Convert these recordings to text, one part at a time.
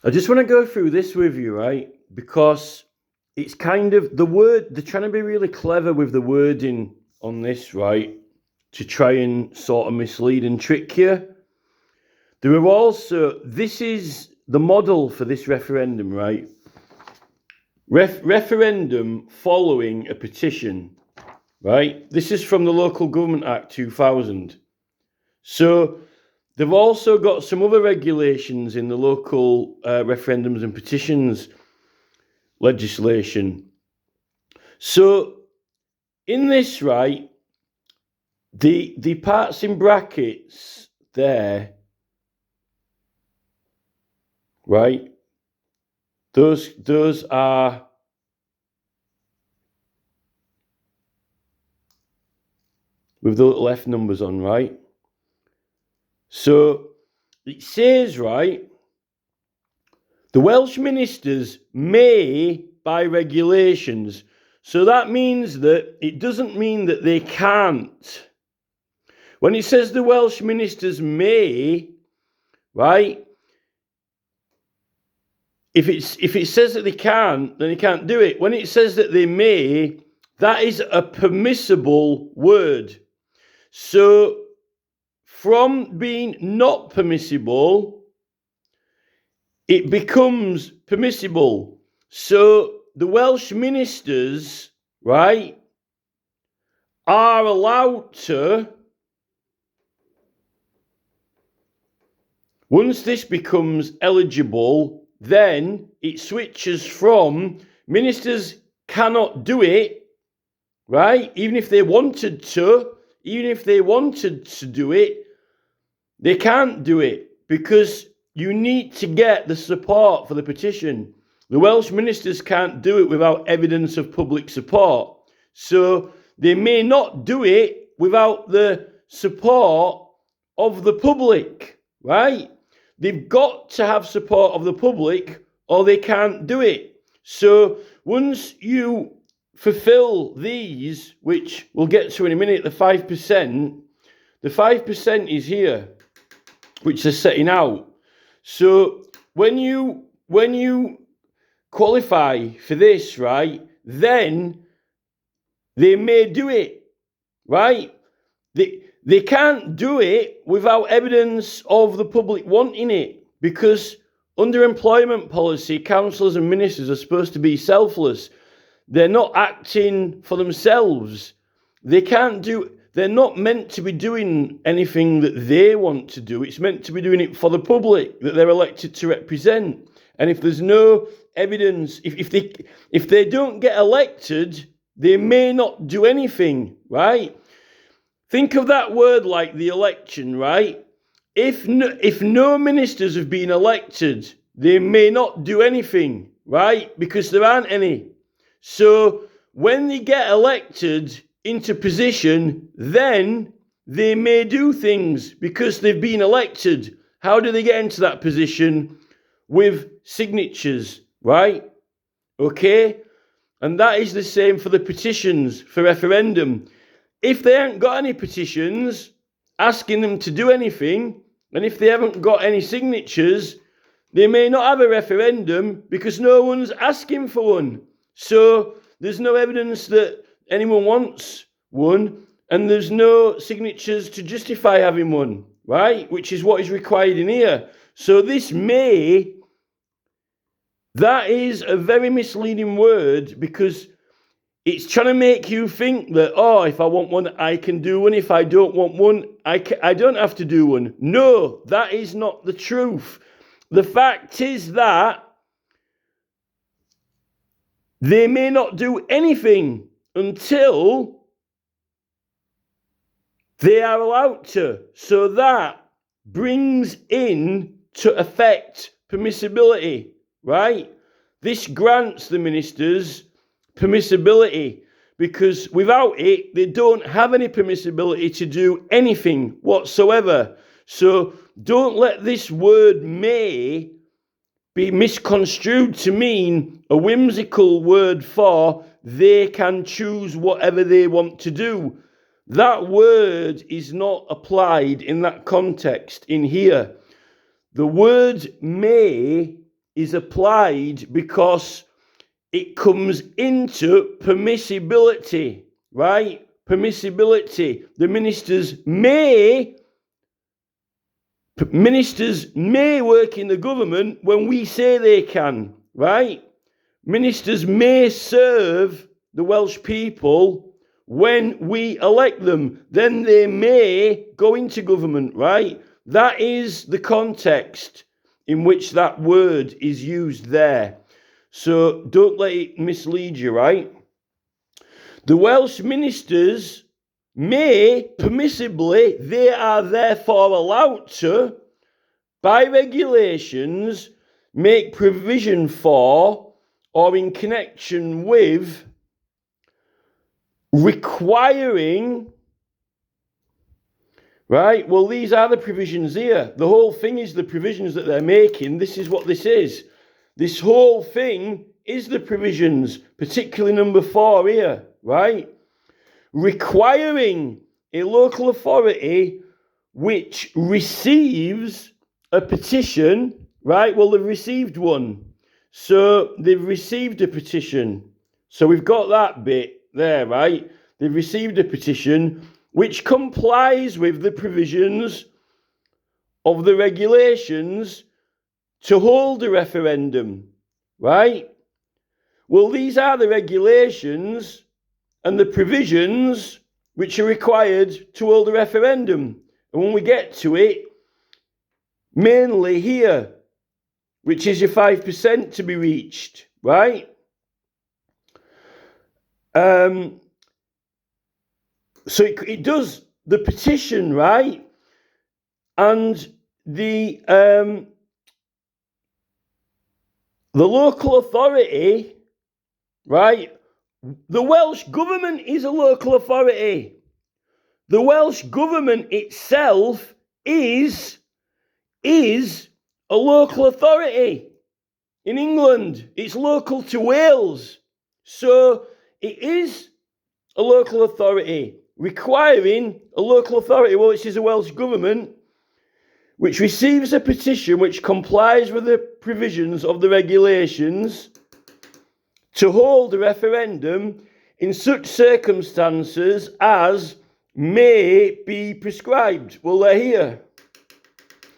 I just want to go through this with you, right? Because it's kind of the word, they're trying to be really clever with the wording on this, right? To try and sort of mislead and trick you. There are also, this is the model for this referendum, right? Referendum following a petition, right? This is from the Local Government Act 2000. So they've also got some other regulations in the local referendums and petitions legislation. So in this, right, the parts in brackets there, right, those are with the little F numbers on, right? So it says, right, the Welsh Ministers may by regulations. So that means that it doesn't mean that they can't. When it says the Welsh Ministers may, right, if it says that they can't, then they can't do it. When it says that they may, that is a permissible word. So from being not permissible, it becomes permissible. So the Welsh Ministers, right, are allowed to, once this becomes eligible, then it switches from ministers cannot do it, right? Even if they wanted to do it, they can't do it because you need to get the support for the petition. The Welsh Ministers can't do it without evidence of public support. So they may not do it without the support of the public, right? They've got to have support of the public or they can't do it. So once you fulfill these, which we'll get to in a minute, the 5% is here, which they're setting out. So when you qualify for this, right, then they may do it, right? They can't do it without evidence of the public wanting it, because under employment policy, councillors and ministers are supposed to be selfless. They're not acting for themselves. They're not meant to be doing anything that they want to do. It's meant to be doing it for the public that they're elected to represent. And if there's no evidence, if they don't get elected, they may not do anything, right? Think of that word like the election, right? If no ministers have been elected, they may not do anything, right? Because there aren't any. So when they get elected into position, then they may do things because they've been elected. How do they get into that position? With signatures, right? Okay? And that is the same for the petitions for referendum. If they haven't got any petitions asking them to do anything, and if they haven't got any signatures, they may not have a referendum because no one's asking for one. So there's no evidence that anyone wants one, and there's no signatures to justify having one, right? Which is what is required in here. So this may, that is a very misleading word because it's trying to make you think that, oh, if I want one, I can do one. If I don't want one, I don't have to do one. No, that is not the truth. The fact is that they may not do anything until they are allowed to. So that brings in to effect permissibility, right? This grants the ministers permissibility because without it, they don't have any permissibility to do anything whatsoever. So don't let this word may be misconstrued to mean a whimsical word for they can choose whatever they want to do. That word is not applied in that context in here. The word may is applied because it comes into permissibility, right? Permissibility. The ministers may work in the government when we say they can, right? Ministers may serve the Welsh people when we elect them. Then they may go into government, right? That is the context in which that word is used there. So don't let it mislead you, right? The Welsh ministers may, permissibly, they are therefore allowed to, by regulations, make provision for or in connection with requiring, right? Well, these are the provisions here. The whole thing is the provisions that they're making. This is what this is. This whole thing is the provisions, particularly number 4 here, right? Requiring a local authority which receives a petition, right? Well, they've received one. So they've received a petition. So we've got that bit there, right? They've received a petition which complies with the provisions of the regulations to hold a referendum, right? Well, these are the regulations and the provisions which are required to hold a referendum. And when we get to it, mainly here, which is your 5% to be reached, right? So it does the petition, right? And the local authority, right? The Welsh government is a local authority. The Welsh government itself is a local authority in England. It's local to Wales. So it is a local authority requiring a local authority, which is a Welsh government, which receives a petition which complies with the provisions of the regulations to hold a referendum in such circumstances as may be prescribed. Well, they're here.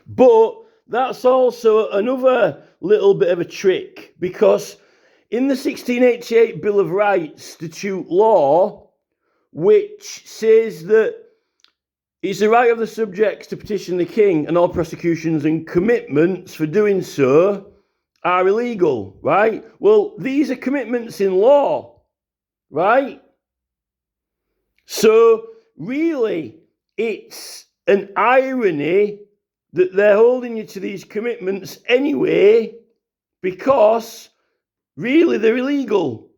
But that's also another little bit of a trick, because in the 1688 Bill of Rights Statute Law, which says that it's the right of the subjects to petition the king, and all prosecutions and commitments for doing so are illegal, right? Well, these are commitments in law, right? So really, it's an irony that they're holding you to these commitments anyway, because really they're illegal.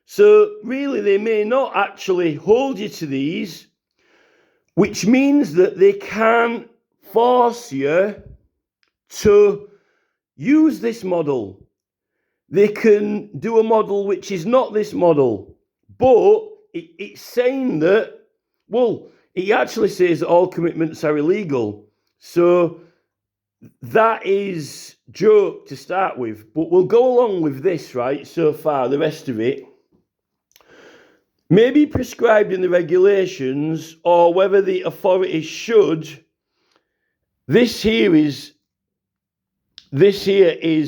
So really they may not actually hold you to these, which means that they can't force you to use this model. They can do a model which is not this model, but it's saying that, well, it actually says that all commitments are illegal. So that is joke to start with, but we'll go along with this, right? So far, the rest of it may be prescribed in the regulations, or whether the authority should. This here is,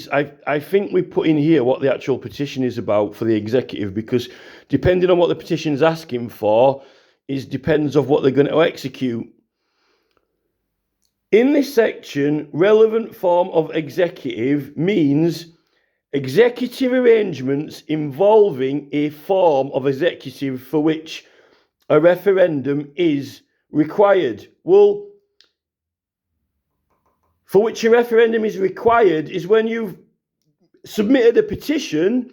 I think we put in here what the actual petition is about for the executive, because depending on what the petition is asking for, depends on what they're going to execute. In this section, relevant form of executive means executive arrangements involving a form of executive for which a referendum is required. Well, for which a referendum is required is when you've submitted a petition.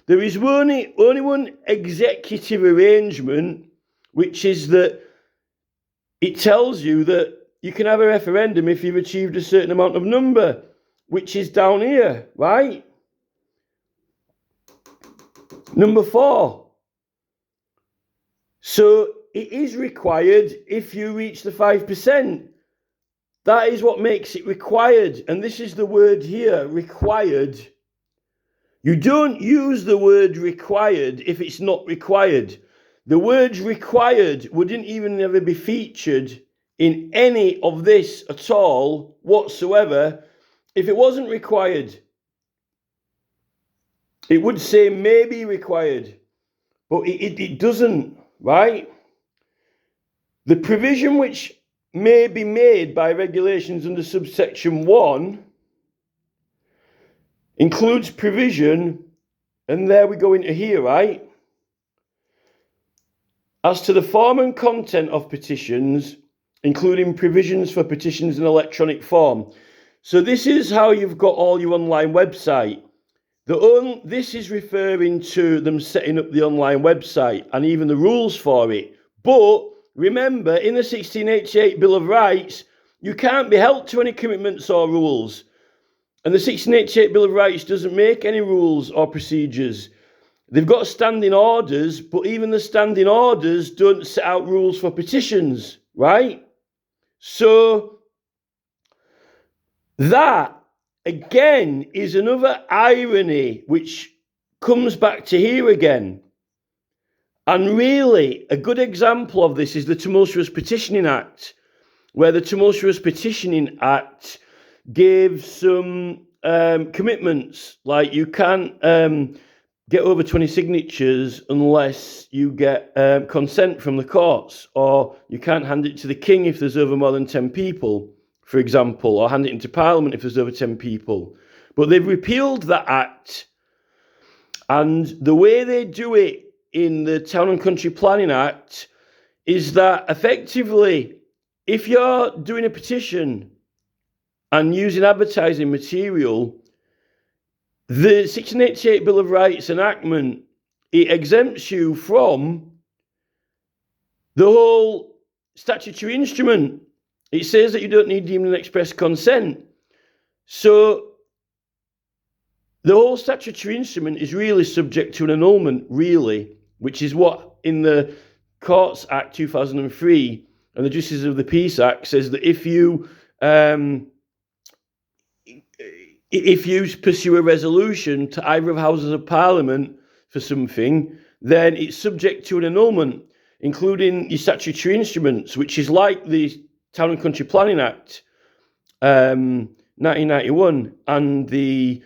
There is only one executive arrangement, which is that it tells you that you can have a referendum if you've achieved a certain amount of number, which is down here, right? Number 4. So it is required if you reach the 5%. That is what makes it required. And this is the word here, required. You don't use the word required if it's not required. The word required wouldn't even ever be featured in any of this at all whatsoever if it wasn't required. It would say maybe required, but it doesn't, right? The provision which may be made by regulations under subsection 1 includes provision, and there we go into here, right? As to the form and content of petitions, including provisions for petitions in electronic form. So this is how you've got all your online website. This is referring to them setting up the online website and even the rules for it. But remember, in the 1688 Bill of Rights, you can't be held to any commitments or rules. And the 1688 Bill of Rights doesn't make any rules or procedures. They've got standing orders, but even the standing orders don't set out rules for petitions, right? So that, again, is another irony which comes back to here again. And really, a good example of this is the Tumultuous Petitioning Act, where the Tumultuous Petitioning Act gave some commitments, like you can't get over 20 signatures unless you get consent from the courts, or you can't hand it to the king if there's over more than 10 people, for example, or hand it into Parliament if there's over 10 people. But they've repealed that act, and the way they do it in the Town and Country Planning Act is that effectively, if you're doing a petition and using advertising material, the 1688 Bill of Rights enactment, it exempts you from the whole statutory instrument. It says that you don't need deemed and express consent. So the whole statutory instrument is really subject to an annulment, really, which is what in the Courts Act 2003 and the Justices of the Peace Act says that if you pursue a resolution to either of Houses of Parliament for something, then it's subject to an annulment, including your statutory instruments, which is like the Town and Country Planning Act 1991 and the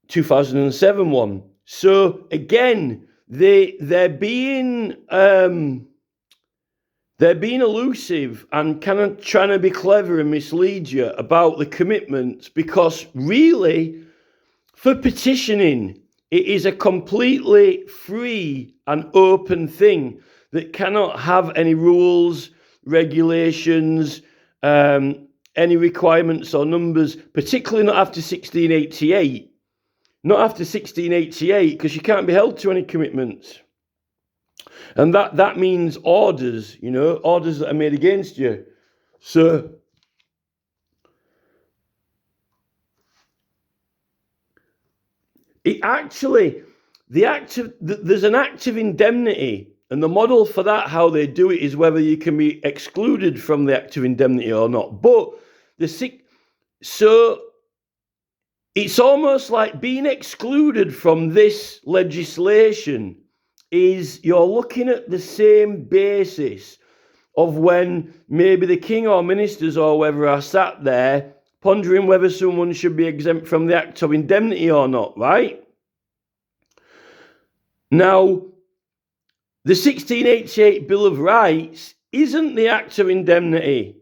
2007 one. So again, they're being elusive and kind of trying to be clever and mislead you about the commitments, because really, for petitioning, it is a completely free and open thing that cannot have any rules, regulations, any requirements or numbers, particularly not after 1688. Not after 1688, because you can't be held to any commitments. And that means orders, orders that are made against you. So there's an act of indemnity, and the model for that, how they do it, is whether you can be excluded from the act of indemnity or not. But so it's almost like being excluded from this legislation is you're looking at the same basis of when maybe the king or ministers or whoever are sat there pondering whether someone should be exempt from the act of indemnity or not, right? Now, the 1688 Bill of Rights isn't the act of indemnity.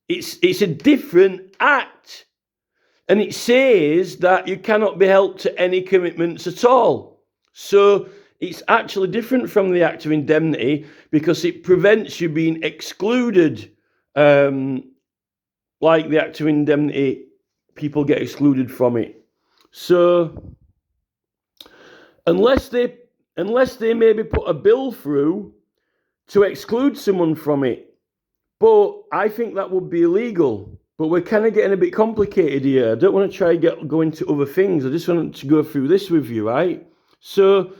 It's a different act. And it says that you cannot be held to any commitments at all. So it's actually different from the act of indemnity because it prevents you being excluded, like the act of indemnity, people get excluded from it. So unless they maybe put a bill through to exclude someone from it, but I think that would be illegal. But we're kind of getting a bit complicated here. I don't want to try and go into other things. I just want to go through this with you, right? So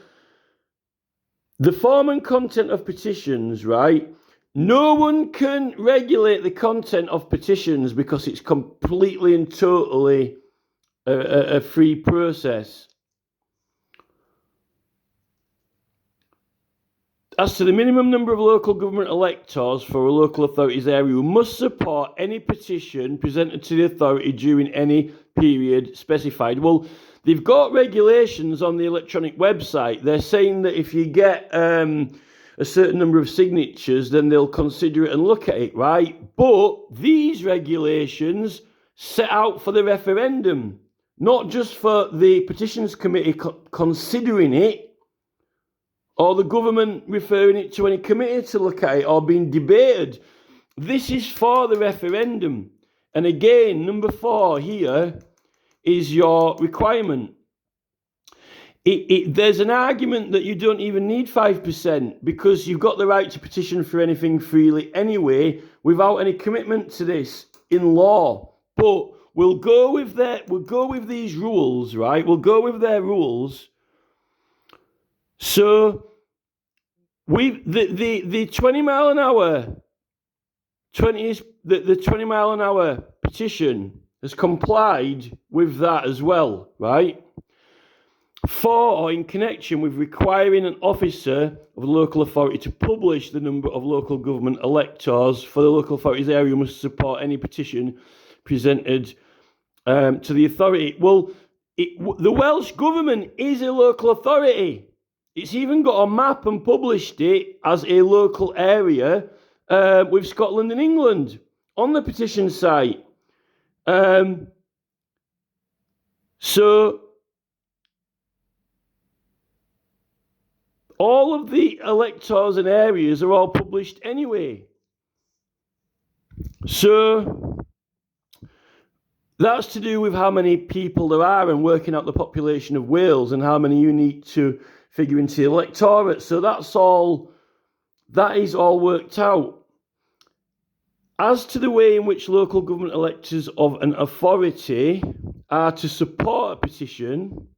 the form and content of petitions, right? no one can regulate the content of petitions because it's completely and totally a free process. As to the minimum number of local government electors for a local authority's area who must support any petition presented to the authority during any period specified. Well, they've got regulations on the electronic website. They're saying that if you get a certain number of signatures, then they'll consider it and look at it, right? But these regulations set out for the referendum, not just for the petitions committee considering it, or the government referring it to any committee to look at it, or being debated. This is for the referendum. And again, number 4 here is your requirement. There's an argument that you don't even need 5% because you've got the right to petition for anything freely anyway, without any commitment to this in law. But we'll go with these rules, right? We'll go with their rules. So the 20 mile an hour 20 mile an hour petition has complied with that as well, right? For or in connection with requiring an officer of the local authority to publish the number of local government electors for the local authority's area who must support any petition presented to the authority. Well, the Welsh Government is a local authority. It's even got a map and published it as a local area with Scotland and England on the petition site. So all of the electors and areas are all published anyway. So that's to do with how many people there are and working out the population of Wales and how many you need to figure into the electorate. So that is all worked out. As to the way in which local government electors of an authority are to support a petition,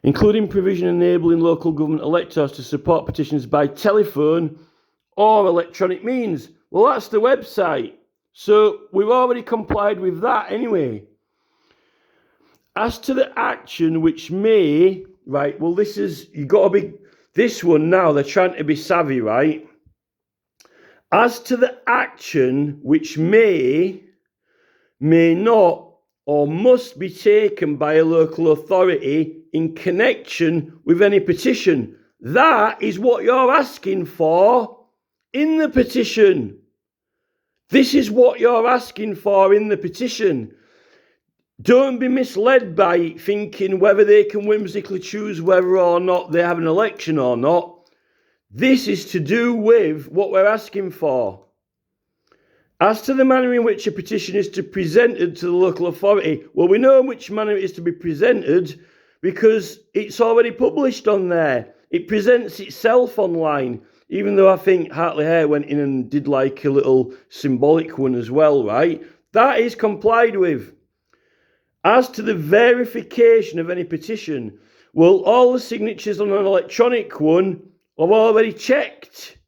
including provision enabling local government electors to support petitions by telephone or electronic means. Well, that's the website. So we've already complied with that anyway. As to the action which may, right, well, you've got to be, this one now, they're trying to be savvy, right? As to the action which may not, or must be taken by a local authority in connection with any petition. That is what you're asking for in the petition. This is what you're asking for in the petition. Don't be misled by thinking whether they can whimsically choose whether or not they have an election or not. This is to do with what we're asking for. As to the manner in which a petition is to be presented to the local authority, well, we know in which manner it is to be presented because it's already published on there. It presents itself online, even though I think Hartley Hare went in and did like a little symbolic one as well, right? That is complied with. As to the verification of any petition, well, all the signatures on an electronic one are already checked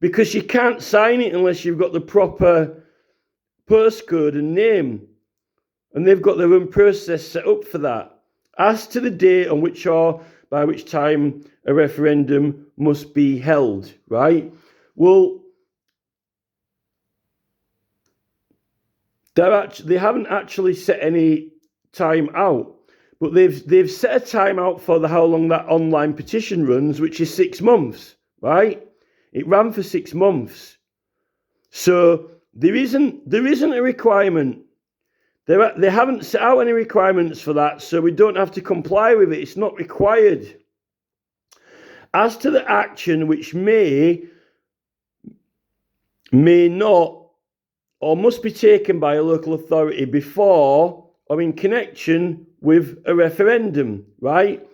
because you can't sign it unless you've got the proper postcode and name. And they've got their own process set up for that. As to the date on which or by which time a referendum must be held, right? Well, they haven't actually set any time out, but they've set a time out for how long that online petition runs, which is 6 months, right? It ran for 6 months. So there isn't a requirement. They haven't set out any requirements for that, so we don't have to comply with it. It's not required. As to the action which may not, or must be taken by a local authority before or in connection with a referendum, right?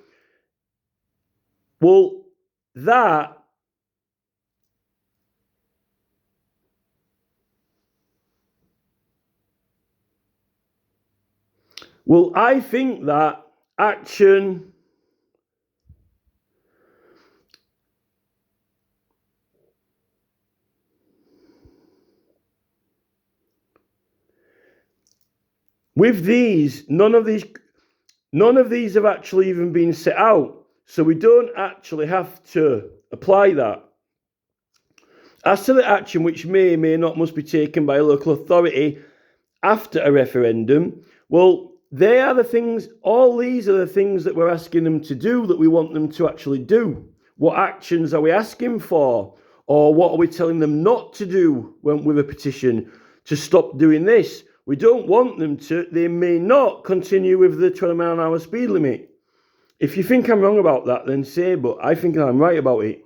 Well, I think that action With these, none of these have actually even been set out, so we don't actually have to apply that. As to the action which may or may not must be taken by a local authority after a referendum, well, they are the things, all these are the things that we're asking them to do, that we want them to actually do. What actions are we asking for? Or what are we telling them not to do with a petition to stop doing this? We don't want them to, they may not continue with the 20 mile an hour speed limit. If you think I'm wrong about that, then say, but I think I'm right about it.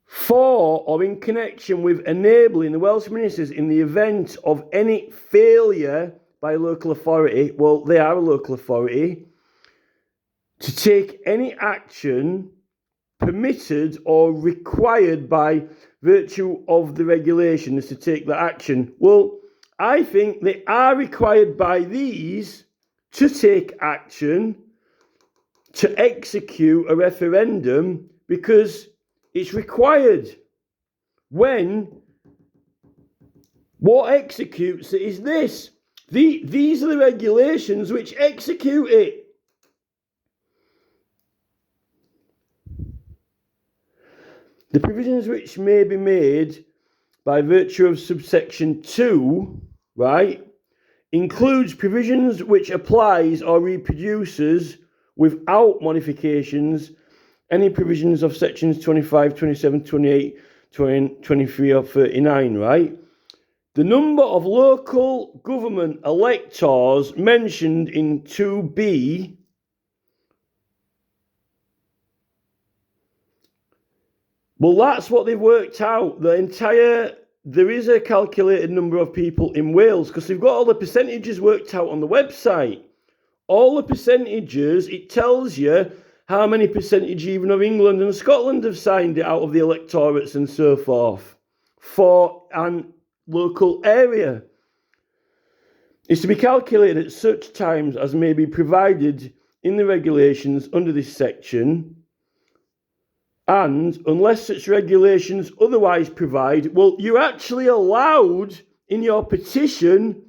For or in connection with enabling the Welsh Ministers in the event of any failure by a local authority, well, they are a local authority, to take any action permitted or required by virtue of the regulations to take that action. Well, I think they are required by these to take action to execute a referendum, because it's required. When what executes it is this. These are the regulations which execute it. The provisions which may be made by virtue of subsection 2, right, includes provisions which applies or reproduces without modifications any provisions of sections 25, 27, 28, 20, 23 or 39, right? The number of local government electors mentioned in 2B well, that's what they've worked out. There is a calculated number of people in Wales, because they've got all the percentages worked out on the website. All the percentages, it tells you how many percentage even of England and Scotland have signed it out of the electorates and so forth for an local area. It's to be calculated at such times as may be provided in the regulations under this section, and unless such regulations otherwise provide, well, you're actually allowed in your petition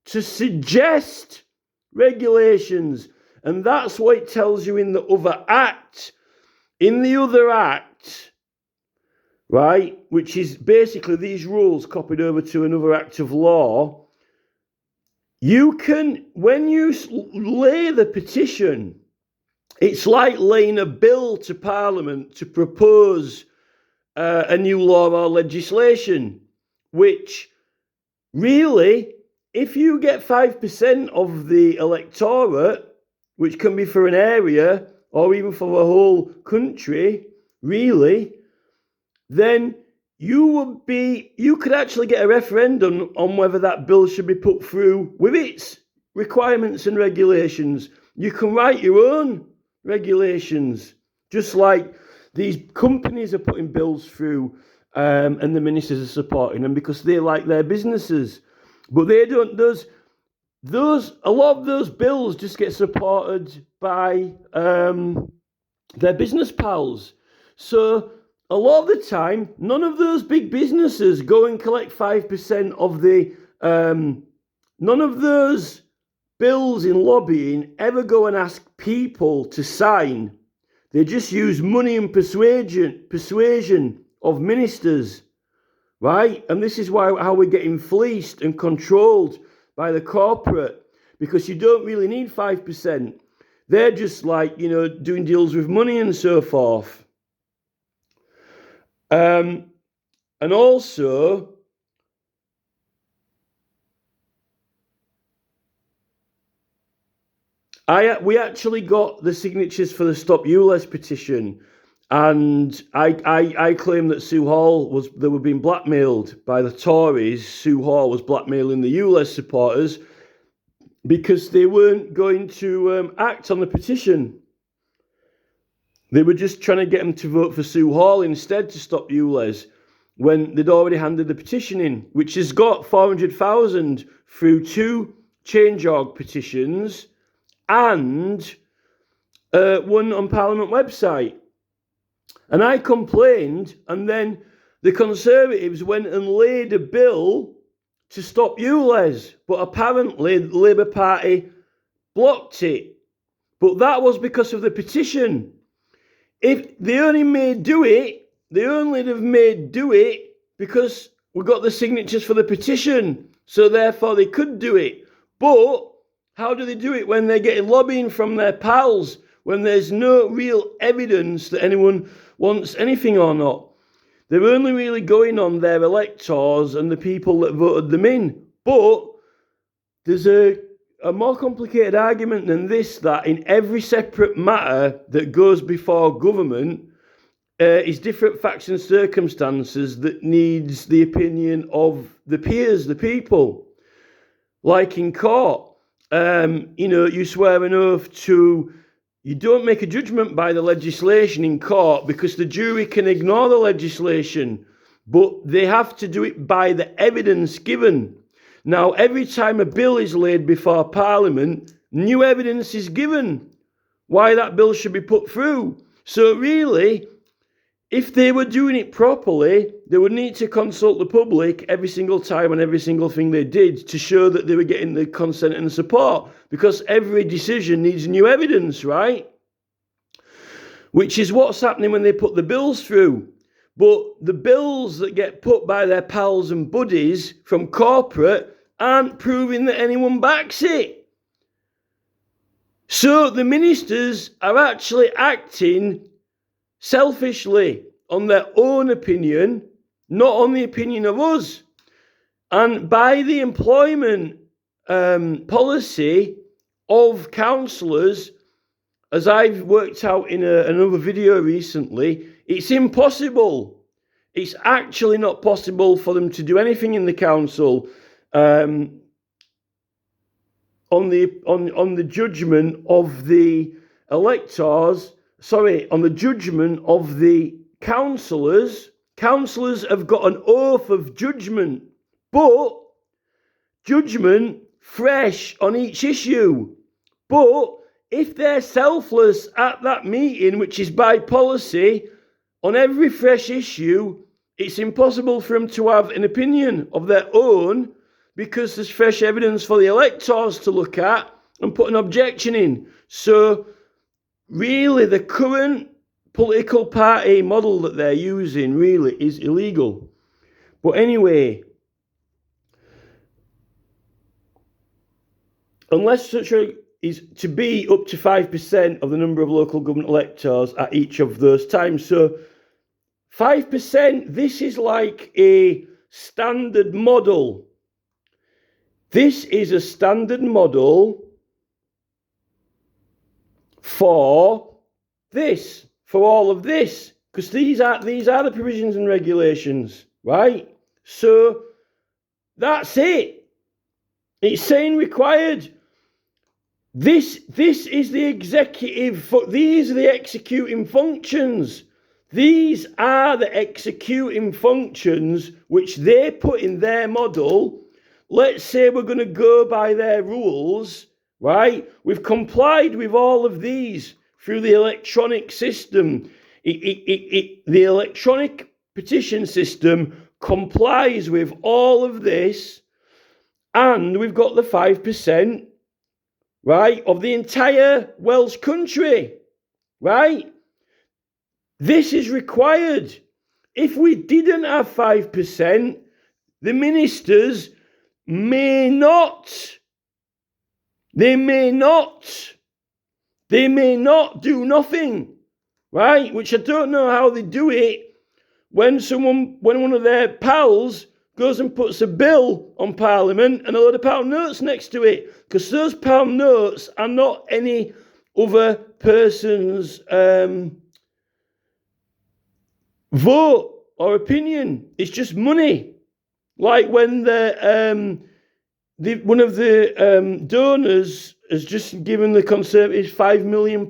to suggest regulations. And that's what it tells you in the other act. In the other act, right, which is basically these rules copied over to another act of law, you can, when you lay the petition, it's like laying a bill to Parliament to propose a new law or legislation, which really, if you get 5% of the electorate, which can be for an area or even for the whole country, really, then you could actually get a referendum on whether that bill should be put through with its requirements and regulations. You can write your own regulations, just like these companies are putting bills through and the ministers are supporting them because they like their businesses. But they don't, a lot of those bills just get supported by their business pals. So a lot of the time, none of those big businesses go and collect 5% of the, none of those bills in lobbying ever go and ask people to sign. They just use money and persuasion of ministers, right? And this is how we're getting fleeced and controlled by the corporate, because you don't really need 5%. They're just like, doing deals with money and so forth. And also, we actually got the signatures for the Stop ULEZ petition, and I claim that they were being blackmailed by the Tories. Sue Hall was blackmailing the ULEZ supporters because they weren't going to act on the petition. They were just trying to get them to vote for Sue Hall instead to stop ULEZ, when they'd already handed the petition in, which has got 400,000 through 2 change.org petitions and one on Parliament website. And I complained, and then the Conservatives went and laid a bill to stop ULEZ, but apparently the Labour Party blocked it. But that was because of the petition. If they only made do it, they only have made do it because we got the signatures for the petition. So therefore they could do it. But how do they do it when they're getting lobbying from their pals, when there's no real evidence that anyone wants anything or not? They're only really going on their electors and the people that voted them in. But there's a more complicated argument than this, that in every separate matter that goes before government is different facts and circumstances that needs the opinion of the peers, the people. Like in court, you swear an oath to, you don't make a judgment by the legislation in court because the jury can ignore the legislation, but they have to do it by the evidence given. Now, every time a bill is laid before Parliament, new evidence is given why that bill should be put through. So really, if they were doing it properly, they would need to consult the public every single time on every single thing they did to show that they were getting the consent and support, because every decision needs new evidence, right? Which is what's happening when they put the bills through. But the bills that get put by their pals and buddies from corporate aren't proving that anyone backs it. So the ministers are actually acting selfishly on their own opinion, not on the opinion of us. And by the employment policy of councillors, as I've worked out in another video recently, it's impossible. It's actually not possible for them to do anything in the council on the judgment of the electors. Sorry, on the judgment of the councillors. Councillors have got an oath of judgment, but judgment fresh on each issue. But if they're selfless at that meeting, which is by policy, on every fresh issue, it's impossible for them to have an opinion of their own because there's fresh evidence for the electors to look at and put an objection in. So really, the current political party model that they're using really is illegal. But anyway, unless such a is to be up to 5% of the number of local government electors at each of those times. So 5%, this is like a standard model. This is a standard model for this, for all of this, because these are the provisions and regulations, right? So that's it. It's saying required. This is the executive. These are the executing functions. These are the executing functions which they put in their model. Let's say we're going to go by their rules, right? We've complied with all of these through the electronic system. The electronic petition system complies with all of this, and we've got the 5%, right, of the entire Welsh country, right? This is required. If we didn't have 5%, the ministers may not do nothing, right? Which I don't know how they do it when one of their pals goes and puts a bill on Parliament and a load of pound notes next to it, because those pound notes are not any other person's vote or opinion. It's just money. Like when one of the donors has just given the Conservatives £5 million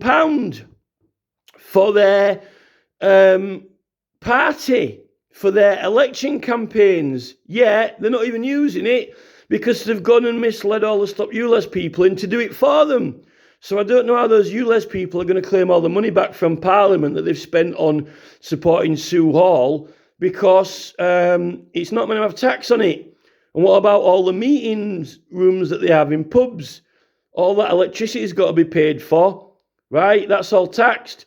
for their party, for their election campaigns. Yeah, they're not even using it because they've gone and misled all the Stop ULEZ people in to do it for them. So I don't know how those ULEZ people are going to claim all the money back from Parliament that they've spent on supporting Sue Hall, because it's not going to have tax on it. And what about all the meetings rooms that they have in pubs? All that electricity's got to be paid for, right? That's all taxed.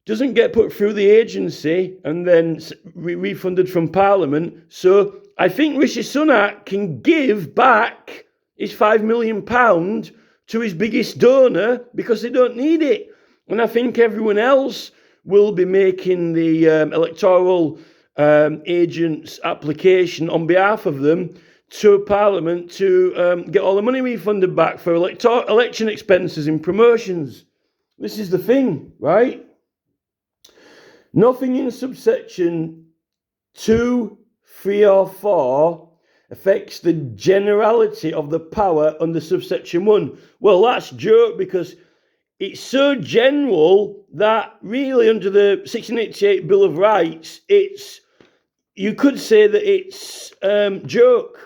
Doesn't get put through the agency and then refunded from Parliament. So I think Rishi Sunak can give back his £5 million to his biggest donor because they don't need it. And I think everyone else will be making the electoral agent's application on behalf of them to Parliament to get all the money refunded back for election expenses and promotions. This is the thing, right? Nothing in subsection 2, 3 or 4 affects the generality of the power under subsection 1. Well, that's joke because it's so general that really under the 1688 Bill of Rights, you could say that it's joke.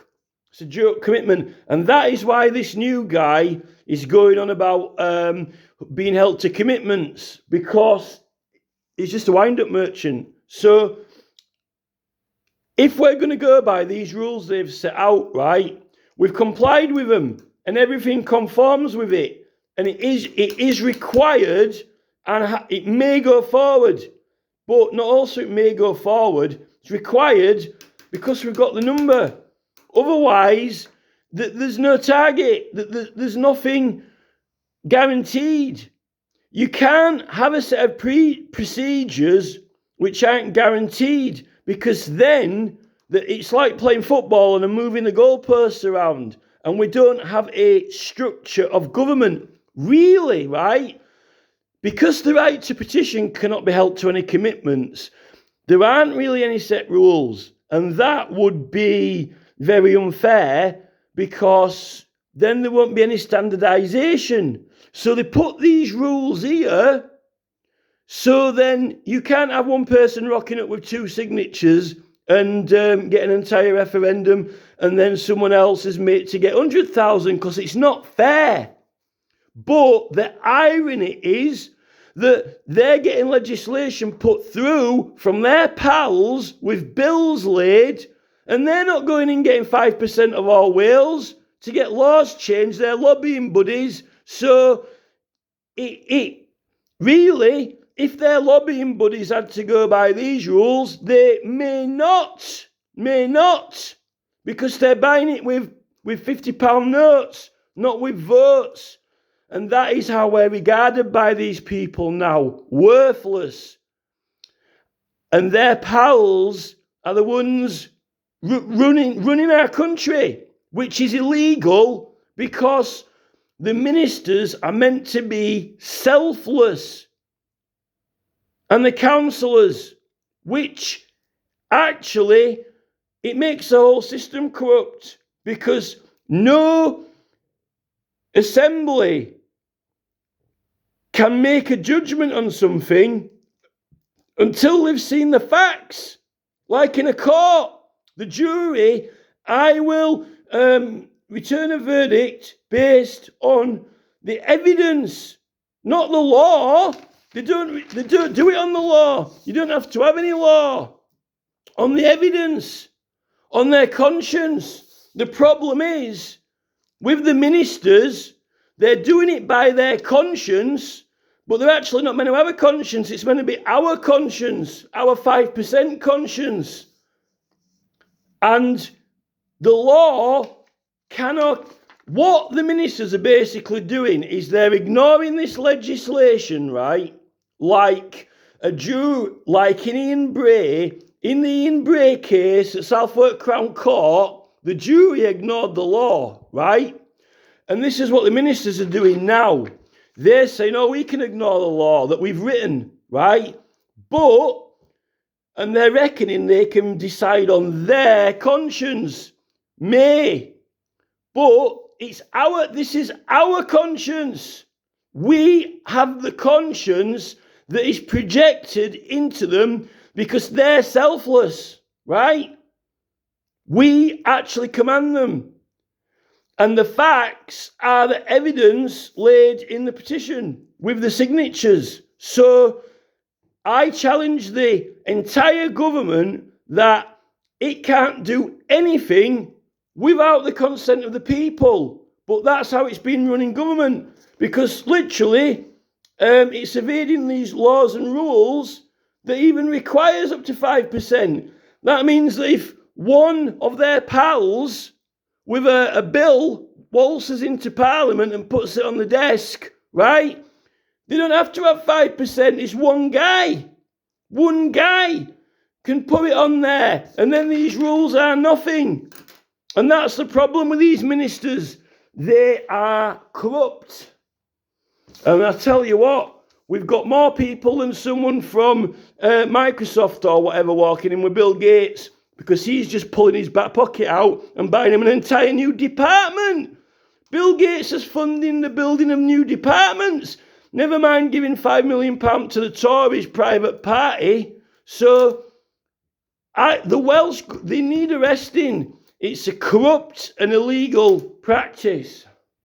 It's a joke commitment. And that is why this new guy is going on about being held to commitments, because he's just a wind-up merchant. So if we're going to go by these rules they've set out, right, we've complied with them and everything conforms with it. And it is required, and it may go forward. But not also it may go forward. It's required because we've got the number. Otherwise, there's no target. There's nothing guaranteed. You can't have a set of procedures which aren't guaranteed, because then it's like playing football and moving the goalposts around, and we don't have a structure of government, really, right? Because the right to petition cannot be held to any commitments, there aren't really any set rules, and that would be very unfair because then there won't be any standardisation. So they put these rules here, so then you can't have one person rocking up with 2 signatures and get an entire referendum, and then someone else is made to get 100,000, because it's not fair. But the irony is that they're getting legislation put through from their pals with bills laid, and they're not going and getting 5% of all Wales to get laws changed. They're lobbying buddies. So it really, if their lobbying buddies had to go by these rules, they may not, because they're buying it with £50 notes, not with votes. And that is how we're regarded by these people now, worthless. And their pals are the ones running our country, which is illegal because the ministers are meant to be selfless. And the councillors, which actually, it makes the whole system corrupt, because no assembly can make a judgment on something until they've seen the facts. Like in a court, the jury, I will return a verdict based on the evidence, not the law. They don't do it on the law. You don't have to have any law. On the evidence, on their conscience. The problem is, with the ministers, they're doing it by their conscience, but they're actually not meant to have a conscience. It's meant to be our conscience, our 5% conscience. And the law cannot... What the ministers are basically doing is they're ignoring this legislation, right? Like in Ian Bray, in the Ian Bray case at Southwark Crown Court, the jury ignored the law, right? And this is what the ministers are doing now. They're saying, oh, we can ignore the law that we've written, right? And they're reckoning they can decide on their conscience. But this is our conscience. We have the conscience that is projected into them because they're selfless, right? We actually command them. And the facts are the evidence laid in the petition with the signatures. So I challenge the entire government that it can't do anything without the consent of the people. But that's how it's been run in government, because literally it's evading these laws and rules that even requires up to 5%. That means that if one of their pals with a bill waltzes into Parliament and puts it on the desk, right? They don't have to have 5%. It's one guy. One guy can put it on there. And then these rules are nothing. And that's the problem with these ministers. They are corrupt. And I tell you what, we've got more people than someone from Microsoft or whatever walking in with Bill Gates, because he's just pulling his back pocket out and buying him an entire new department. Bill Gates is funding the building of new departments. Never mind giving £5 million to the Tories private party. So the Welsh, they need arresting. It's a corrupt and illegal practice.